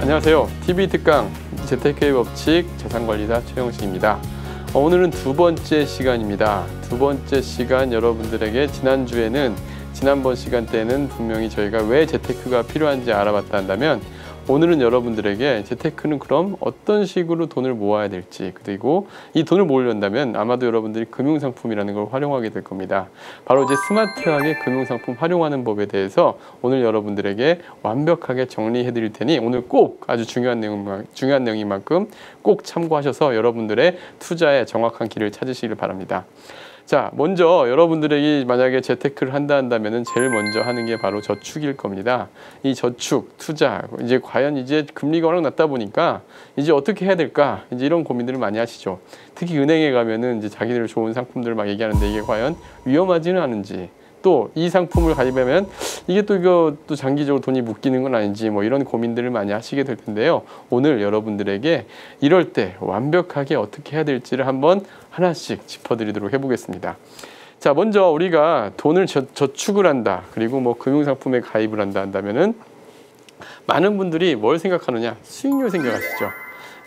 안녕하세요. TV 특강 재테크의 법칙 자산관리사 최영식입니다. 오늘은 두 번째 시간입니다. 두 번째 시간 여러분들에게 지난번 시간 때는 분명히 저희가 왜 재테크가 필요한지 알아봤다 한다면 오늘은 여러분들에게 재테크는 그럼 어떤 식으로 돈을 모아야 될지, 그리고 이 돈을 모으려면 아마도 여러분들이 금융상품이라는 걸 활용하게 될 겁니다. 바로 이제 스마트하게 금융상품 활용하는 법에 대해서 오늘 여러분들에게 완벽하게 정리해 드릴 테니 오늘 꼭 아주 중요한 내용인 만큼 꼭 참고하셔서 여러분들의 투자에 정확한 길을 찾으시길 바랍니다. 자, 먼저 여러분들에게 만약에 재테크를 한다 한다면은 제일 먼저 하는 게 바로 저축일 겁니다. 이 저축, 투자, 이제 과연 이제 금리가 워낙 낮다 보니까 이제 어떻게 해야 될까? 이제 이런 고민들을 많이 하시죠. 특히 은행에 가면은 이제 자기들 좋은 상품들을 막 얘기하는데 이게 과연 위험하지는 않은지, 또 이 상품을 가입하면 이게 또 장기적으로 돈이 묶이는 건 아닌지 뭐 이런 고민들을 많이 하시게 될 텐데요. 오늘 여러분들에게 이럴 때 완벽하게 어떻게 해야 될지를 한번 하나씩 짚어드리도록 해보겠습니다. 자, 먼저 우리가 돈을 저축을 한다, 그리고 뭐 금융상품에 가입을 한다 한다면은 많은 분들이 뭘 생각하느냐? 수익률 생각하시죠.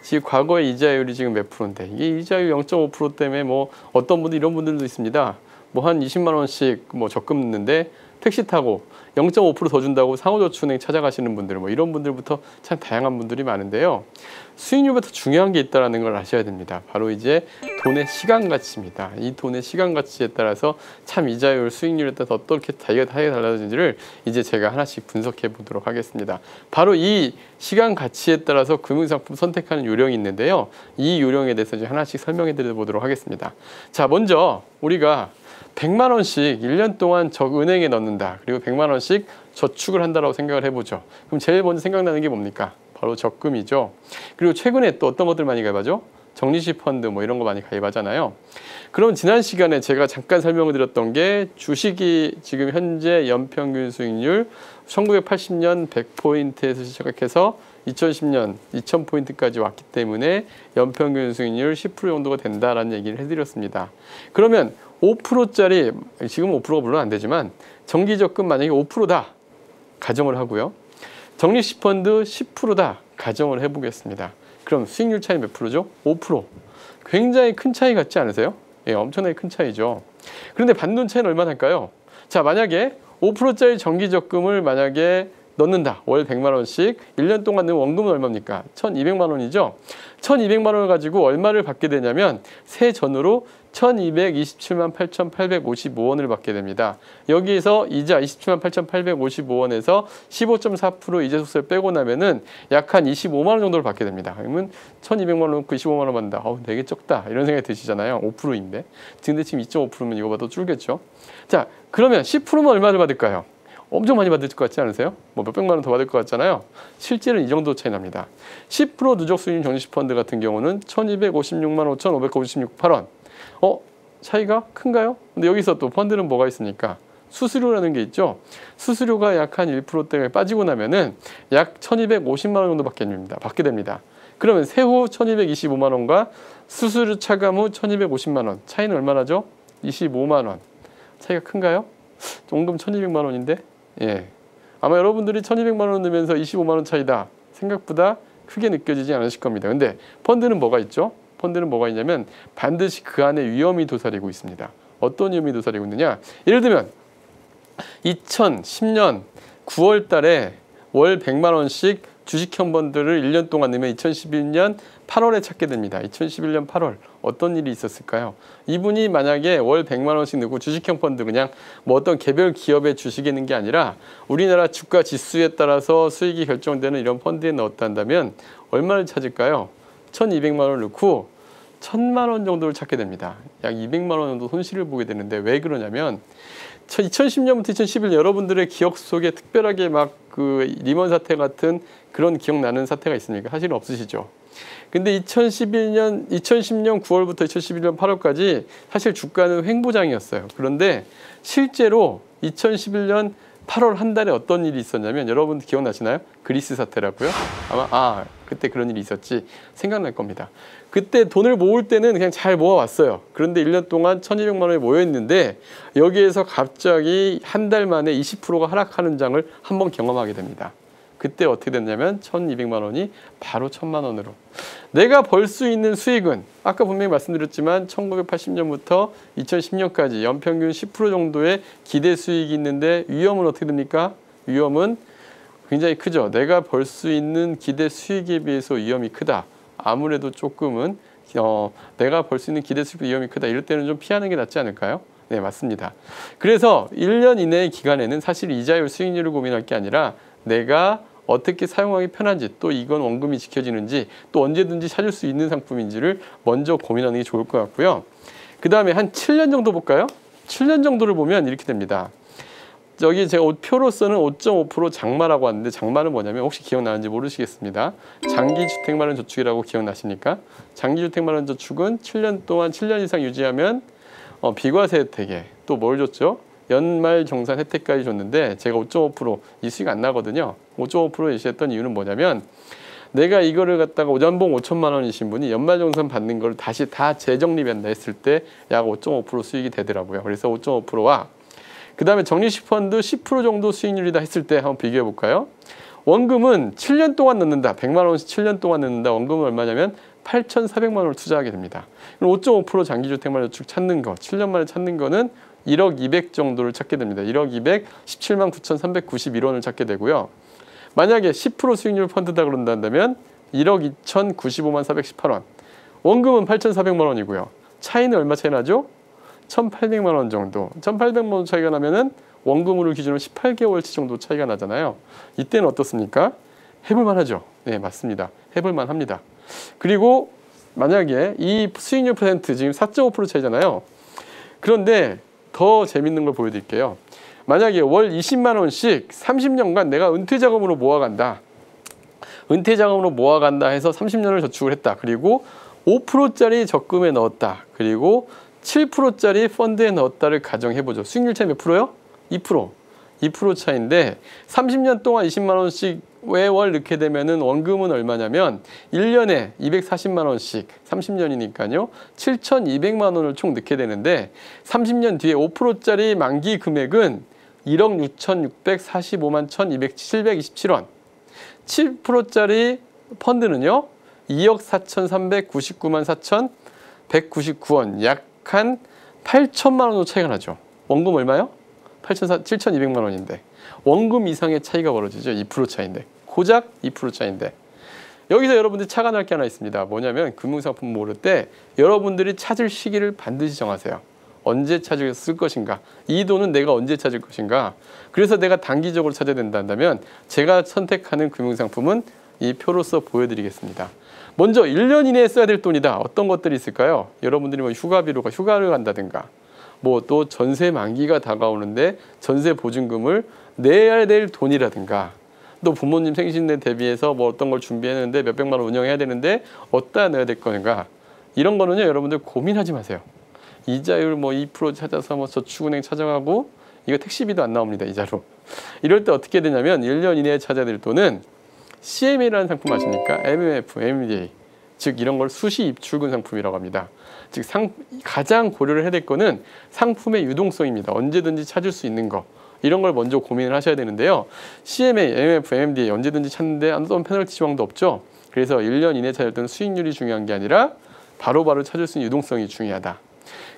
지금 과거의 이자율이 지금 몇 프로인데 이게 이자율 0.5% 때문에 뭐 어떤 분들 이런 분들도 있습니다. 뭐 한 20만 원씩 뭐 적금 넣는데 택시 타고 0.5% 더 준다고 상호저축은행 찾아가시는 분들, 뭐 이런 분들부터 참 다양한 분들이 많은데요. 수익률보다 중요한 게 있다는 걸 아셔야 됩니다. 바로 이제 돈의 시간 가치입니다. 이 돈의 시간 가치에 따라서 참 이자율, 수익률에 따라서 어떻게 달라지는지를 이제 제가 하나씩 분석해 보도록 하겠습니다. 바로 이 시간 가치에 따라서 금융상품 선택하는 요령이 있는데요. 이 요령에 대해서 이제 하나씩 설명해 드려 보도록 하겠습니다. 자, 먼저 우리가 100만 원씩 1년 동안 은행에 넣는다. 그리고 100만 원씩 저축을 한다라고 생각을 해보죠. 그럼 제일 먼저 생각나는 게 뭡니까? 바로 적금이죠. 그리고 최근에 또 어떤 것들 많이 가입하죠? 정리식 펀드 뭐 이런 거 많이 가입하잖아요. 그럼 지난 시간에 제가 잠깐 설명을 드렸던 게 주식이 지금 현재 연평균 수익률 1980년 100포인트에서 시작해서 2010년 2000포인트까지 왔기 때문에 연평균 수익률 10% 정도가 된다라는 얘기를 해드렸습니다. 그러면 5%짜리, 지금 5%가 물론 안 되지만 정기적금 만약에 5%다 가정을 하고요. 적립식 펀드 10%다 가정을 해보겠습니다. 그럼 수익률 차이 몇 프로죠? 5%. 굉장히 큰 차이 같지 않으세요? 예, 엄청나게 큰 차이죠. 그런데 반돈 차이는 얼마나 할까요? 자, 만약에 5%짜리 정기적금을 만약에 넣는다. 월 100만 원씩 1년 동안 넣은 원금은 얼마입니까? 1200만 원이죠. 1200만 원을 가지고 얼마를 받게 되냐면 세전으로 1227만 8855원을 받게 됩니다. 여기에서 이자 27만 8855원에서 15.4% 이자 속세를 빼고 나면은 약 한 25만 원 정도를 받게 됩니다. 그러면 1200만 원 넣고 25만 원 받는다. 되게 적다. 이런 생각이 드시잖아요. 5%인데. 근데 지금 2.5%면 이거보다 더 줄겠죠. 자, 그러면 10%면 얼마를 받을까요? 엄청 많이 받을 것 같지 않으세요? 뭐 몇백만 원 더 받을 것 같잖아요. 실제로는 이 정도 차이 납니다. 10% 누적 수익 정식 펀드 같은 경우는 1256만 5,558원. 차이가 큰가요? 근데 여기서 또 펀드는 뭐가 있습니까? 수수료라는 게 있죠. 수수료가 약 한 1%대가 빠지고 나면은 약 1250만 원 정도 받게 됩니다. 그러면 세후 1225만 원과 수수료 차감 후 1250만 원. 차이는 얼마나죠? 25만 원. 차이가 큰가요? 원금 1200만 원인데? 예. 아마 여러분들이 1200만 원 넣으면서 25만 원 차이다. 생각보다 크게 느껴지지 않으실 겁니다. 근데 펀드는 뭐가 있죠? 펀드는 뭐가 있냐면 반드시 그 안에 위험이 도사리고 있습니다. 어떤 위험이 도사리고 있느냐? 예를 들면 2010년 9월 달에 월 100만 원씩 주식형 펀드를 1년 동안 넣으면 2011년 8월에 찾게 됩니다. 2011년 8월 어떤 일이 있었을까요? 이분이 만약에 월 100만 원씩 넣고 주식형 펀드 그냥 뭐 어떤 개별 기업의 주식에 있는 게 아니라 우리나라 주가 지수에 따라서 수익이 결정되는 이런 펀드에 넣었다 한다면 얼마를 찾을까요? 1200만 원을 넣고 1000만 원 정도를 찾게 됩니다. 약 200만 원 정도 손실을 보게 되는데 왜 그러냐면 2010년부터 2011년 여러분들의 기억 속에 특별하게 막 그 리먼 사태 같은 그런 기억나는 사태가 있습니까? 사실은 없으시죠. 근데 2010년 9월부터 2011년 8월까지 사실 주가는 횡보장이었어요. 그런데 실제로 2011년 8월 한 달에 어떤 일이 있었냐면 여러분 기억나시나요? 그리스 사태라고요? 아마 그때 그런 일이 있었지 생각날 겁니다. 그때 돈을 모을 때는 그냥 잘 모아왔어요. 그런데 1년 동안 1200만 원이 모여있는데 여기에서 갑자기 한 달 만에 20%가 하락하는 장을 한번 경험하게 됩니다. 그때 어떻게 됐냐면 1,200만 원이 바로 1,000만 원으로. 내가 벌 수 있는 수익은 아까 분명히 말씀드렸지만 1980년부터 2010년까지 연평균 10% 정도의 기대 수익이 있는데 위험은 어떻게 됩니까? 위험은 굉장히 크죠. 내가 벌 수 있는 기대 수익에 비해서 위험이 크다. 아무래도 조금은 내가 벌 수 있는 기대 수익 위험이 크다. 이럴 때는 좀 피하는 게 낫지 않을까요? 네, 맞습니다. 그래서 1년 이내의 기간에는 사실 이자율 수익률을 고민할 게 아니라 내가 어떻게 사용하기 편한지, 또 이건 원금이 지켜지는지, 또 언제든지 찾을 수 있는 상품인지를 먼저 고민하는 게 좋을 것 같고요. 그 다음에 한 7년 정도 볼까요? 7년 정도를 보면 이렇게 됩니다. 여기 제가 표로서는 5.5% 장마라고 하는데, 장마는 뭐냐면 혹시 기억나는지 모르시겠습니다. 장기주택마련저축이라고 기억나십니까? 장기주택마련저축은 7년 동안 7년 이상 유지하면 비과세 혜택에 또 뭘 줬죠? 연말 정산 혜택까지 줬는데 제가 5.5%이 수익 안 나거든요. 5.5% 예시했던 이유는 뭐냐면 내가 이거를 갖다가 연봉 5천만 원이신 분이 연말 정산 받는 걸 다시 다 재정립한다 했을 때 약 5.5% 수익이 되더라고요. 그래서 5.5%와 그 다음에 적립식 펀드 10% 정도 수익률이다 했을 때 한번 비교해 볼까요? 원금은 7년 동안 넣는다. 100만 원씩 7년 동안 넣는다. 원금은 얼마냐면 8,400만 원을 투자하게 됩니다. 5.5% 장기주택마련저축 찾는 거, 7년 만에 찾는 거는 1억 200 정도를 찾게 됩니다. 1억 200, 17만 9,391원을 찾게 되고요. 만약에 10% 수익률 펀드다 그런다면 1억 2,095만 418원. 원금은 8,400만 원이고요. 차이는 얼마 차이 나죠? 1,800만 원 정도. 1,800만 원 차이가 나면은 원금으로 기준으로 18개월치 정도 차이가 나잖아요. 이때는 어떻습니까? 해볼만 하죠. 네, 맞습니다. 해볼만 합니다. 그리고 만약에 이 수익률 퍼센트 지금 4.5% 차이잖아요. 그런데 더 재밌는 걸 보여드릴게요. 만약에 월 20만 원씩 30년간 내가 은퇴자금으로 모아간다. 은퇴자금으로 모아간다 해서 30년을 저축을 했다. 그리고 5%짜리 적금에 넣었다. 그리고 7%짜리 펀드에 넣었다를 가정해보죠. 수익률 차이 몇 프로요? 2%. 2% 차인데 30년 동안 20만 원씩 매월 넣게 되면은 원금은 얼마냐면 1년에 240만 원씩 30년이니까요. 7,200만 원을 총 넣게 되는데 30년 뒤에 5%짜리 만기 금액은 1억 6,645만 1,727원. 7%짜리 펀드는요. 2억 4,399만 4,199원. 약 한 8천만 원으로 차이가 나죠. 원금 얼마요? 7,200만 원인데 원금 이상의 차이가 벌어지죠. 2% 차이인데 고작 2% 차이인데 여기서 여러분들이 착안할 게 하나 있습니다. 뭐냐면 금융상품 모를 때 여러분들이 찾을 시기를 반드시 정하세요. 언제 쓸 것인가? 이 돈은 내가 언제 찾을 것인가? 그래서 내가 단기적으로 찾아야 된다면 제가 선택하는 금융상품은 이 표로서 보여드리겠습니다. 먼저 1년 이내에 써야 될 돈이다. 어떤 것들이 있을까요? 여러분들이 뭐 휴가비로 휴가를 간다든가 뭐 또 전세 만기가 다가오는데 전세 보증금을 내야 될 돈이라든가 또 부모님 생신에 대비해서 뭐 어떤 걸 준비했는데 몇백만 원 운영해야 되는데 어디다 넣어야 될 건가? 이런 거는요 여러분들 고민하지 마세요. 이자율 뭐 2% 찾아서 뭐 저축은행 찾아가고 이거 택시비도 안 나옵니다. 이자로. 이럴 때 어떻게 되냐면 1년 이내에 찾아야 될 돈은 CMA라는 상품 아십니까? MMF, MDA. 즉 이런 걸 수시 입출금 상품이라고 합니다. 즉 가장 고려를 해야 될 거는 상품의 유동성입니다. 언제든지 찾을 수 있는 거. 이런 걸 먼저 고민을 하셔야 되는데요. CMA, MMF, MDA 언제든지 찾는데 어떤 페널티 조항도 없죠. 그래서 1년 이내에 찾을 때는 수익률이 중요한 게 아니라 바로바로 찾을 수 있는 유동성이 중요하다.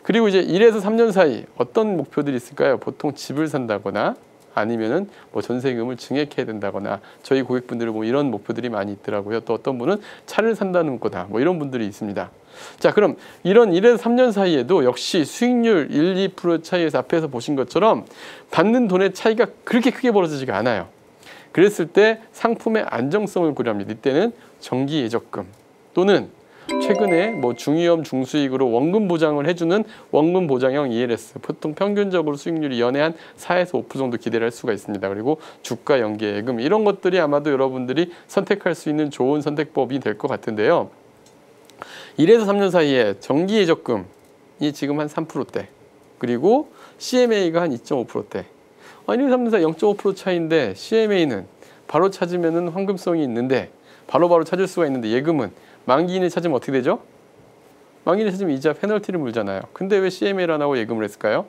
그리고 이제 1에서 3년 사이 어떤 목표들이 있을까요? 보통 집을 산다거나 아니면은 뭐 전세금을 증액해야 된다거나 저희 고객분들은 뭐 이런 목표들이 많이 있더라고요. 또 어떤 분은 차를 산다는 거다. 뭐 이런 분들이 있습니다. 자, 그럼 이런 1에서 3년 사이에도 역시 수익률 1, 2% 차이에서 앞에서 보신 것처럼 받는 돈의 차이가 그렇게 크게 벌어지지가 않아요. 그랬을 때 상품의 안정성을 고려합니다. 이때는 정기 예적금 또는 최근에 뭐 중위험 중수익으로 원금 보장을 해주는 원금 보장형 ELS 보통 평균적으로 수익률이 연에 한 4에서 5% 정도 기대를 할 수가 있습니다. 그리고 주가 연계 예금 이런 것들이 아마도 여러분들이 선택할 수 있는 좋은 선택법이 될 것 같은데요. 1에서 3년 사이에 정기 예적금이 지금 한 3%대 그리고 CMA가 한 2.5%대 1에서 3년 사이 0.5% 차이인데 CMA는 바로 찾으면은 황금성이 있는데 바로바로 찾을 수가 있는데 예금은 만기인을 찾으면 어떻게 되죠? 만기인을 찾으면 이자 페널티를 물잖아요. 근데 왜 CMA를 안 하고 예금을 했을까요?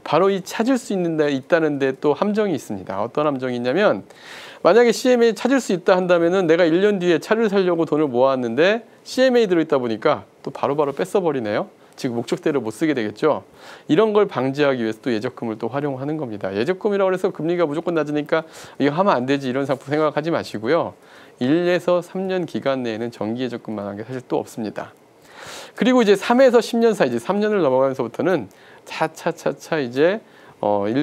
바로 이 찾을 수 있다는데 또 함정이 있습니다. 어떤 함정이 있냐면 만약에 CMA 찾을 수 있다 한다면은 내가 1년 뒤에 차를 사려고 돈을 모았는데 CMA 들어있다 보니까 또 바로바로 뺏어버리네요. 즉 목적대로 못 쓰게 되겠죠. 이런 걸 방지하기 위해서 또 예적금을 또 활용하는 겁니다. 예적금이라고 해서 금리가 무조건 낮으니까 이거 하면 안 되지 이런 상품 생각하지 마시고요. 1에서 3년 기간 내에는 정기 예적금만 한 게 사실 또 없습니다. 그리고 이제 3에서 10년 사이, 이제 3년을 넘어가면서부터는 차차차차 이제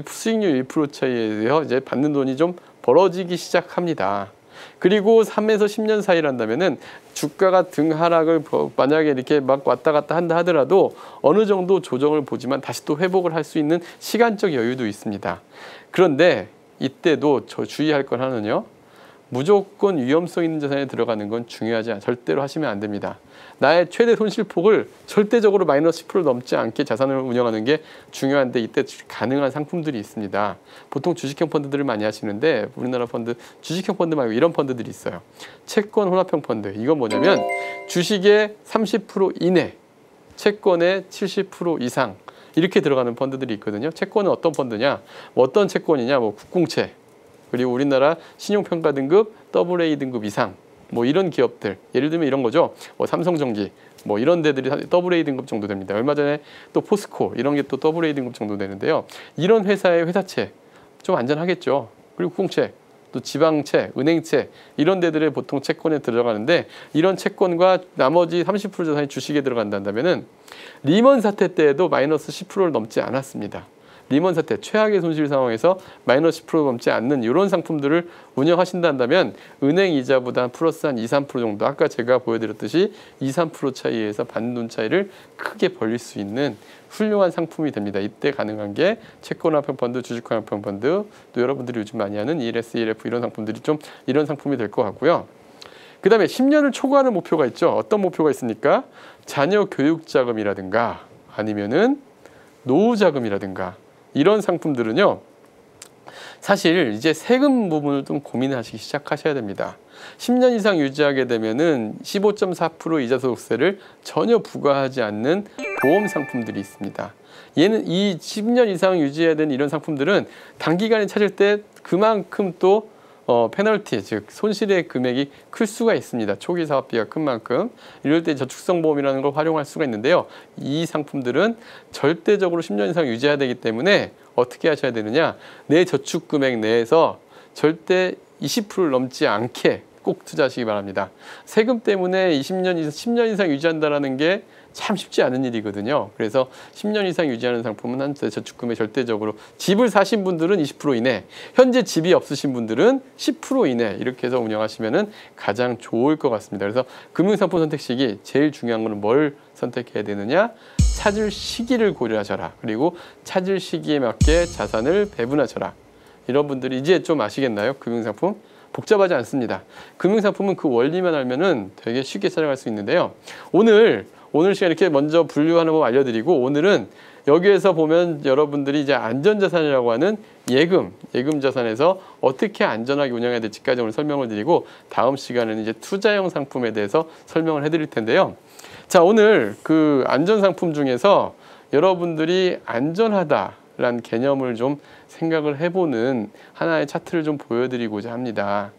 수익률 1% 차이에 이제 받는 돈이 좀 벌어지기 시작합니다. 그리고 3에서 10년 사이란다면은 주가가 등하락을 만약에 이렇게 막 왔다 갔다 한다 하더라도 어느 정도 조정을 보지만 다시 또 회복을 할 수 있는 시간적 여유도 있습니다. 그런데 이때도 저 주의할 건 하나는요. 무조건 위험성 있는 자산에 들어가는 건 중요하지 않아요. 절대로 하시면 안 됩니다. 나의 최대 손실폭을 절대적으로 마이너스 10% 넘지 않게 자산을 운영하는 게 중요한데 이때 가능한 상품들이 있습니다. 보통 주식형 펀드들을 많이 하시는데 우리나라 펀드, 주식형 펀드 말고 이런 펀드들이 있어요. 채권 혼합형 펀드. 이건 뭐냐면 주식의 30% 이내, 채권의 70% 이상 이렇게 들어가는 펀드들이 있거든요. 채권은 어떤 펀드냐? 어떤 채권이냐? 국공채. 그리고 우리나라 신용평가 등급 AA 등급 이상 뭐 이런 기업들 예를 들면 이런 거죠. 삼성전기 뭐 이런 데들이 AA 등급 정도 됩니다. 얼마 전에 또 포스코 이런 게 또 AA 등급 정도 되는데요. 이런 회사의 회사채 좀 안전하겠죠. 그리고 공채 또 지방채, 은행채 이런 데들의 보통 채권에 들어가는데 이런 채권과 나머지 30% 자산이 주식에 들어간다면은 리먼 사태 때에도 마이너스 10%를 넘지 않았습니다. 리먼 사태 최악의 손실 상황에서 마이너스 10% 넘지 않는 이런 상품들을 운영하신다면 은행 이자보다 플러스 한 2, 3% 정도 아까 제가 보여드렸듯이 2, 3% 차이에서 받는 돈 차이를 크게 벌릴 수 있는 훌륭한 상품이 됩니다. 이때 가능한 게 채권합병 펀드, 주식합병 펀드 또 여러분들이 요즘 많이 하는 ELS, ELF 이런 상품들이 좀 이런 상품이 될 것 같고요. 그 다음에 10년을 초과하는 목표가 있죠. 어떤 목표가 있습니까? 자녀 교육 자금이라든가 아니면은 노후 자금이라든가 이런 상품들은요. 사실 이제 세금 부분을 좀 고민하시기 시작하셔야 됩니다. 10년 이상 유지하게 되면은 15.4% 이자소득세를 전혀 부과하지 않는 보험 상품들이 있습니다. 얘는 이 10년 이상 유지해야 되는 이런 상품들은 단기간에 찾을 때 그만큼 또 페널티, 즉 손실의 금액이 클 수가 있습니다. 초기 사업비가 큰 만큼. 이럴 때 저축성 보험이라는 걸 활용할 수가 있는데요. 이 상품들은 절대적으로 10년 이상 유지해야 되기 때문에 어떻게 하셔야 되느냐. 내 저축 금액 내에서 절대 20%를 넘지 않게 꼭 투자하시기 바랍니다. 세금 때문에 10년 이상 유지한다는 게 참 쉽지 않은 일이거든요. 그래서 10년 이상 유지하는 상품은 한 저축금액 절대적으로 집을 사신 분들은 20% 이내, 현재 집이 없으신 분들은 10% 이내 이렇게 해서 운영하시면 가장 좋을 것 같습니다. 그래서 금융상품 선택 시기 제일 중요한 거는 뭘 선택해야 되느냐? 찾을 시기를 고려하셔라. 그리고 찾을 시기에 맞게 자산을 배분하셔라. 이런 분들이 이제 좀 아시겠나요? 금융상품? 복잡하지 않습니다. 금융상품은 그 원리만 알면은 되게 쉽게 찾아갈 수 있는데요. 오늘 시간 이렇게 먼저 분류하는 법 알려드리고 오늘은 여기에서 보면 여러분들이 이제 안전자산이라고 하는 예금 자산에서 어떻게 안전하게 운영해야 될지까지 오늘 설명을 드리고 다음 시간에는 이제 투자형 상품에 대해서 설명을 해드릴 텐데요. 자, 오늘 그 안전상품 중에서 여러분들이 안전하다라는 개념을 좀 생각을 해보는 하나의 차트를 좀 보여드리고자 합니다.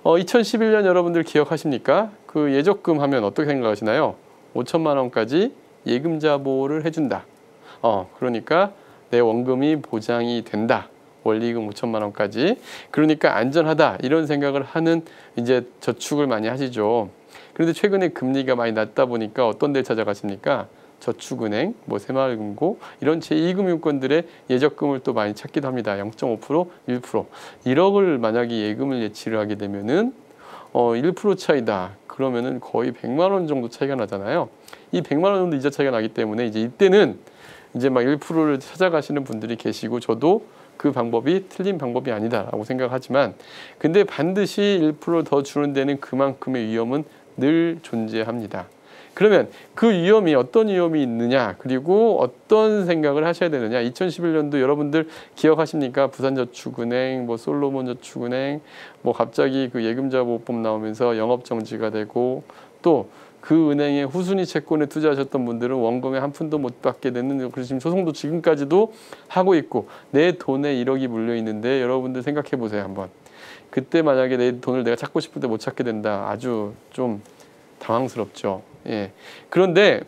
2011년 여러분들 기억하십니까? 그 예적금 하면 어떻게 생각하시나요? 5천만 원까지 예금자 보호를 해준다. 그러니까 내 원금이 보장이 된다. 원리금 5천만 원까지. 그러니까 안전하다. 이런 생각을 하는 이제 저축을 많이 하시죠. 그런데 최근에 금리가 많이 낮다 보니까 어떤 데를 찾아가십니까? 저축은행, 새마을금고 이런 제2금융권들의 예적금을 또 많이 찾기도 합니다. 0.5%, 1%. 1억을 만약에 예금을 예치를 하게 되면은 1% 차이다. 그러면은 거의 100만 원 정도 차이가 나잖아요. 이 100만 원 정도 이자 차이가 나기 때문에 이제 이때는 이제 막 1%를 찾아가시는 분들이 계시고 저도 그 방법이 틀린 방법이 아니다라고 생각하지만 근데 반드시 1%를 더 주는 데는 그만큼의 위험은 늘 존재합니다. 그러면 그 위험이 어떤 위험이 있느냐 그리고 어떤 생각을 하셔야 되느냐 2011년도 여러분들 기억하십니까? 부산저축은행, 솔로몬저축은행 갑자기 그 예금자 보호법 나오면서 영업정지가 되고 또 그 은행의 후순위 채권에 투자하셨던 분들은 원금에 한 푼도 못 받게 되는, 그래서 지금 소송도 지금까지도 하고 있고 내 돈에 1억이 물려 있는데 여러분들 생각해 보세요 한번. 그때 만약에 내 돈을 내가 찾고 싶을 때 못 찾게 된다. 아주 좀 당황스럽죠. 예. 그런데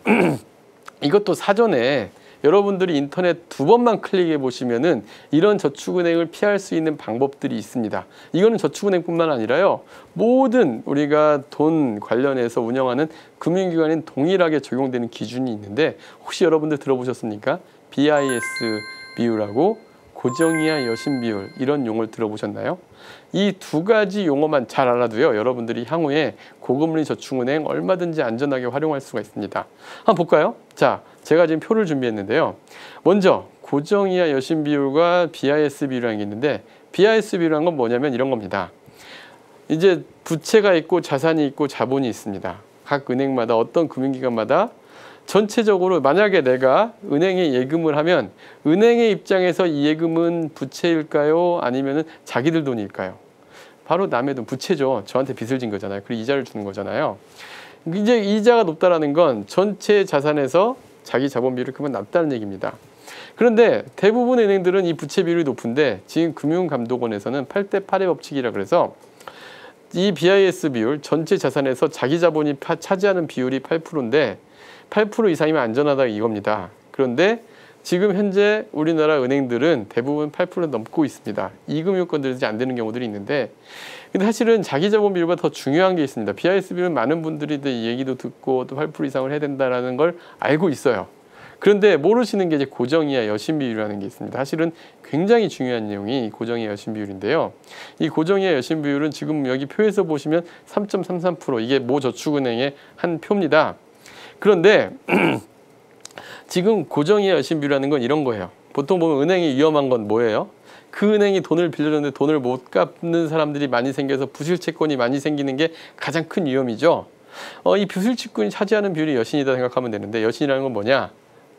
이것도 사전에 여러분들이 인터넷 2번만 클릭해 보시면은 이런 저축은행을 피할 수 있는 방법들이 있습니다. 이거는 저축은행뿐만 아니라요. 모든 우리가 돈 관련해서 운영하는 금융기관인 동일하게 적용되는 기준이 있는데 혹시 여러분들 들어보셨습니까? BIS 비율하고 고정이하 여신 비율 이런 용어를 들어보셨나요? 이 두 가지 용어만 잘 알아도요. 여러분들이 향후에 고금리 저축은행 얼마든지 안전하게 활용할 수가 있습니다. 한번 볼까요? 자, 제가 지금 표를 준비했는데요. 먼저 고정이하 여신 비율과 BIS 비율이라는 게 있는데 BIS 비율이라는 건 뭐냐면 이런 겁니다. 이제 부채가 있고 자산이 있고 자본이 있습니다. 각 은행마다 어떤 금융기관마다 전체적으로 만약에 내가 은행에 예금을 하면 은행의 입장에서 이 예금은 부채일까요? 아니면 자기들 돈일까요? 바로 남의 돈, 부채죠. 저한테 빚을 진 거잖아요. 그리고 이자를 주는 거잖아요. 이제 이자가 높다라는 건 전체 자산에서 자기 자본 비율이 그만 낮다는 얘기입니다. 그런데 대부분 은행들은 이 부채 비율이 높은데 지금 금융감독원에서는 8대8의 법칙이라 그래서 이 BIS 비율, 전체 자산에서 자기 자본이 차지하는 비율이 8%인데 8% 이상이면 안전하다 이겁니다. 그런데 지금 현재 우리나라 은행들은 대부분 8% 넘고 있습니다. 이금융권들이 안 되는 경우들이 있는데 근데 사실은 자기 자본 비율보다 더 중요한 게 있습니다. BIS 비율은 많은 분들이 이 얘기도 듣고 또 8% 이상을 해야 된다는 걸 알고 있어요. 그런데 모르시는 게 이제 고정이하 여신 비율이라는 게 있습니다. 사실은 굉장히 중요한 내용이 고정이하 여신 비율인데요. 이 고정이하 여신 비율은 지금 여기 표에서 보시면 3.33% 이게 모 저축은행의 한 표입니다. 그런데 지금 고정이하 여신 비율이라는 건 이런 거예요. 보통 보면 은행이 위험한 건 뭐예요? 그 은행이 돈을 빌려줬는데 돈을 못 갚는 사람들이 많이 생겨서 부실채권이 많이 생기는 게 가장 큰 위험이죠. 이 부실채권이 차지하는 비율이 여신이다 생각하면 되는데 여신이라는 건 뭐냐?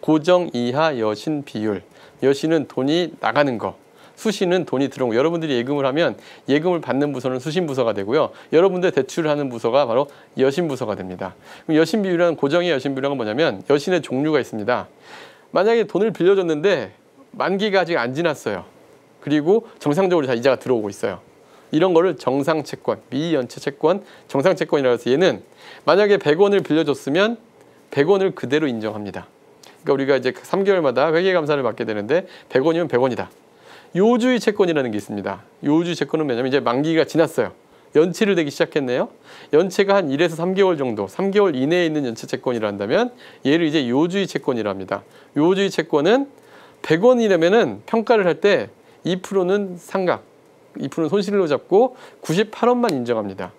고정이하 여신 비율. 여신은 돈이 나가는 거. 수신은 돈이 들어온 거. 여러분들이 예금을 하면 예금을 받는 부서는 수신부서가 되고요. 여러분들 대출을 하는 부서가 바로 여신부서가 됩니다. 그럼 여신 비율이라는 고정의 여신 비율은 뭐냐면 여신의 종류가 있습니다. 만약에 돈을 빌려줬는데 만기가 아직 안 지났어요. 그리고 정상적으로 다 이자가 들어오고 있어요. 이런 거를 정상채권, 미연체채권, 정상채권이라고 해서 얘는 만약에 100원을 빌려줬으면 100원을 그대로 인정합니다. 그러니까 우리가 이제 3개월마다 회계감사를 받게 되는데 100원이면 100원이다. 요주의 채권이라는 게 있습니다. 요주의 채권은 뭐냐면 이제 만기가 지났어요. 연체를 되기 시작했네요. 연체가 한 1에서 3개월 정도, 3개월 이내에 있는 연체 채권이라 한다면 얘를 이제 요주의 채권이라 합니다. 요주의 채권은 100원이라면은 평가를 할 때 2%는 상각, 2%는 손실로 잡고 98원만 인정합니다.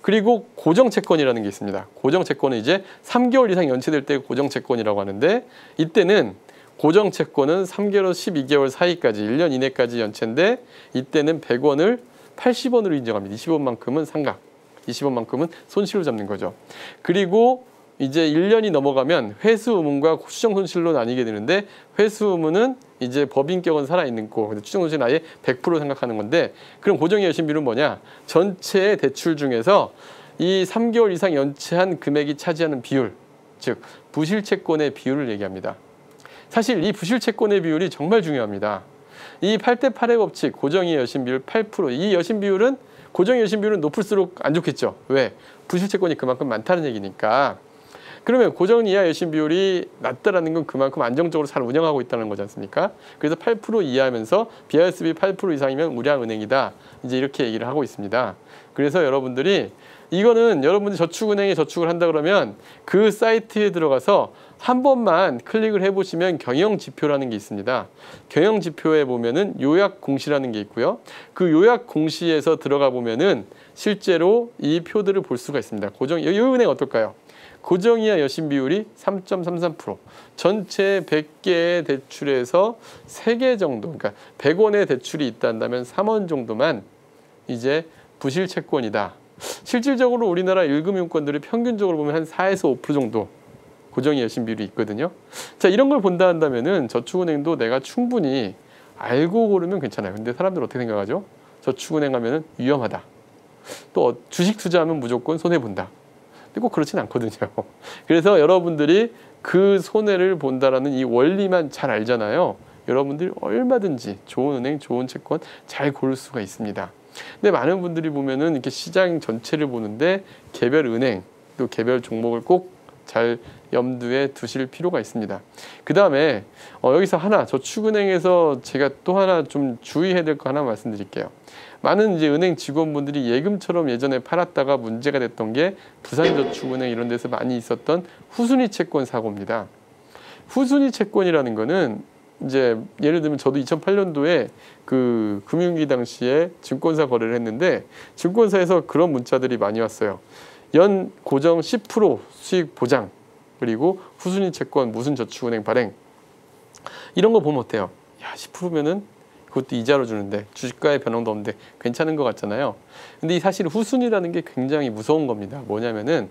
그리고 고정채권이라는 게 있습니다. 고정채권은 이제 3개월 이상 연체될 때 고정채권이라고 하는데 이때는 고정채권은 3개월에서 12개월 사이까지 1년 이내까지 연체인데 이때는 100원을 80원으로 인정합니다. 20원만큼은 상각, 20원만큼은 손실로 잡는 거죠. 그리고 이제 1년이 넘어가면 회수 의무과 추정 손실로 나뉘게 되는데 회수 의무는 이제 법인격은 살아있는 거, 근데 추정 손실은 아예 100% 생각하는 건데 그럼 고정의 여신 비율은 뭐냐? 전체의 대출 중에서 이 3개월 이상 연체한 금액이 차지하는 비율, 즉 부실채권의 비율을 얘기합니다. 사실 이 부실채권의 비율이 정말 중요합니다. 이 8대8의 법칙, 고정의 여신 비율 8%. 이 여신 비율은 고정의 여신 비율은 높을수록 안 좋겠죠. 왜? 부실채권이 그만큼 많다는 얘기니까. 그러면 고정 이하 여신 비율이 낮다라는 건 그만큼 안정적으로 잘 운영하고 있다는 거지 않습니까? 그래서 8% 이하면서 BISB 8% 이상이면 우량 은행이다. 이제 이렇게 얘기를 하고 있습니다. 그래서 여러분들이 이거는 여러분들이 저축은행에 저축을 한다 그러면 그 사이트에 들어가서 한 번만 클릭을 해보시면 경영지표라는 게 있습니다. 경영지표에 보면은 요약공시라는 게 있고요. 그 요약공시에서 들어가 보면은 실제로 이 표들을 볼 수가 있습니다. 이 은행 어떨까요? 고정이하 여신 비율이 3.33%. 전체 100개의 대출에서 3개 정도, 그러니까 100원의 대출이 있다면 3원 정도만 이제 부실채권이다. 실질적으로 우리나라 1금융권들이 평균적으로 보면 한 4에서 5% 정도 고정이하 여신 비율이 있거든요. 자, 이런 걸 본다 한다면은 저축은행도 내가 충분히 알고 고르면 괜찮아요. 근데 사람들 어떻게 생각하죠? 저축은행 하면은 위험하다. 또 주식 투자하면 무조건 손해본다. 근데 꼭 그렇진 않거든요. 그래서 여러분들이 그 손해를 본다라는 이 원리만 잘 알잖아요. 여러분들이 얼마든지 좋은 은행, 좋은 채권 잘 고를 수가 있습니다. 근데 많은 분들이 보면은 이렇게 시장 전체를 보는데 개별 은행 또 개별 종목을 꼭 잘 염두에 두실 필요가 있습니다. 그 다음에 여기서 하나 저축은행에서 제가 또 하나 좀 주의해야 될 거 하나 말씀드릴게요. 많은 이제 은행 직원분들이 예금처럼 예전에 팔았다가 문제가 됐던 게 부산저축은행 이런 데서 많이 있었던 후순위 채권 사고입니다. 후순위 채권이라는 거는 이제 예를 들면 저도 2008년도에 그 금융위기 당시에 증권사 거래를 했는데 증권사에서 그런 문자들이 많이 왔어요. 연 고정 10% 수익 보장, 그리고 후순위 채권 무슨 저축은행 발행, 이런 거 보면 어때요? 야, 10%면은 그것도 이자로 주는데 주식가의 변동도 없는데 괜찮은 것 같잖아요. 근데 사실 후순위라는 게 굉장히 무서운 겁니다. 뭐냐면은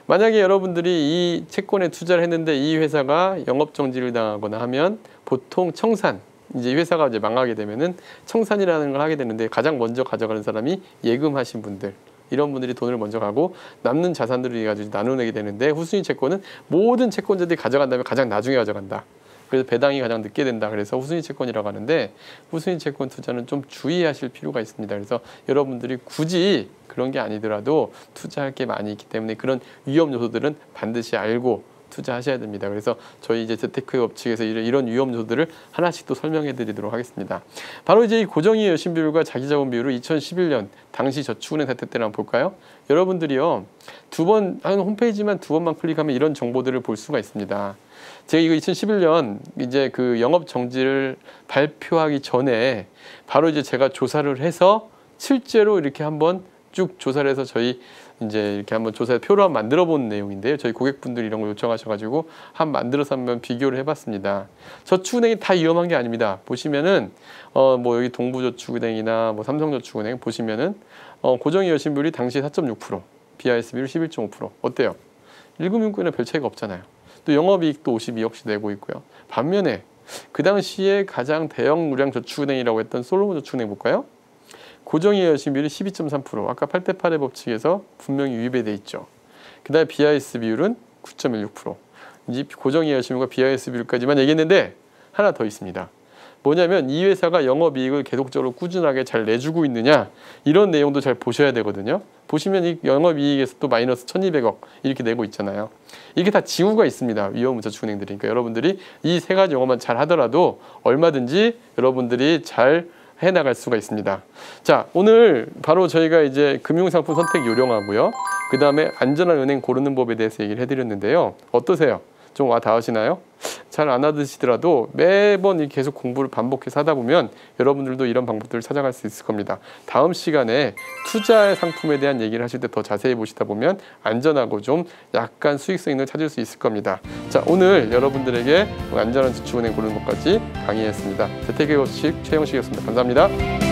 만약에 여러분들이 이 채권에 투자를 했는데 이 회사가 영업 정지를 당하거나 하면 보통 청산, 이제 이 회사가 이제 망하게 되면은 청산이라는 걸 하게 되는데 가장 먼저 가져가는 사람이 예금하신 분들, 이런 분들이 돈을 먼저 가고 남는 자산들을 가지고 나눠내게 되는데, 후순위 채권은 모든 채권자들이 가져간 다음에 가장 나중에 가져간다. 그래서 배당이 가장 늦게 된다. 그래서 후순위 채권이라고 하는데, 후순위 채권 투자는 좀 주의하실 필요가 있습니다. 그래서 여러분들이 굳이 그런 게 아니더라도 투자할 게 많이 있기 때문에 그런 위험 요소들은 반드시 알고 투자하셔야 됩니다. 그래서 저희 이제 재테크업 측에서 이런 위험 요소들을 하나씩 또 설명해 드리도록 하겠습니다. 바로 이제 이 고정이익 여신 비율과 자기자본 비율을 2011년 당시 저축은행 사태 때를 한번 볼까요? 여러분들이요, 한 홈페이지만 2번만 클릭하면 이런 정보들을 볼 수가 있습니다. 제가 이거 2011년 이제 그 영업 정지를 발표하기 전에 바로 이제 제가 조사를 해서 실제로 이렇게 한번 쭉 조사를 해서 저희 이제 이렇게 한번 조사 표로 한번 만들어 본 내용인데요. 저희 고객분들이 이런 걸 요청하셔가지고 만들어서 한번 비교를 해봤습니다. 저축은행이 다 위험한 게 아닙니다. 보시면은 뭐 여기 동부저축은행이나 뭐 삼성저축은행 보시면은 고정이익 여신 비율이 당시 4.6%, BIS 비율 11.5%. 어때요? 1금융권이랑 별 차이가 없잖아요. 또 영업이익도 52억씩 내고 있고요. 반면에 그 당시에 가장 대형 무량 저축은행이라고 했던 솔로몬저축은행 볼까요? 고정이익 여신 비율이 12.3%, 아까 8대8의 법칙에서 분명히 위배돼 있죠. 그 다음에 BIS 비율은 9.16%. 이 고정이익 여신 비율과 BIS 비율까지만 얘기했는데 하나 더 있습니다. 뭐냐면 이 회사가 영업이익을 계속적으로 꾸준하게 잘 내주고 있느냐, 이런 내용도 잘 보셔야 되거든요. 보시면 이 영업이익에서 또 마이너스 1200억 이렇게 내고 있잖아요. 이게 다 징후가 있습니다. 위험저축은행들이. 그러니까 여러분들이 이 세 가지 영업만 잘 하더라도 얼마든지 여러분들이 잘 해나갈 수가 있습니다. 자, 오늘 바로 저희가 이제 금융상품 선택 요령하고요, 그 다음에 안전한 은행 고르는 법에 대해서 얘기를 해드렸는데요. 어떠세요? 좀 와 닿으시나요? 잘 안 와닿으시더라도 매번 계속 공부를 반복해서 하다 보면 여러분들도 이런 방법들을 찾아갈 수 있을 겁니다. 다음 시간에 투자 상품에 대한 얘기를 하실 때 더 자세히 보시다 보면 안전하고 좀 약간 수익성 있는 걸 찾을 수 있을 겁니다. 자, 오늘 여러분들에게 안전한 저축은행 고르는 법까지 강의했습니다. 재테크의 법칙 최영식이었습니다. 감사합니다.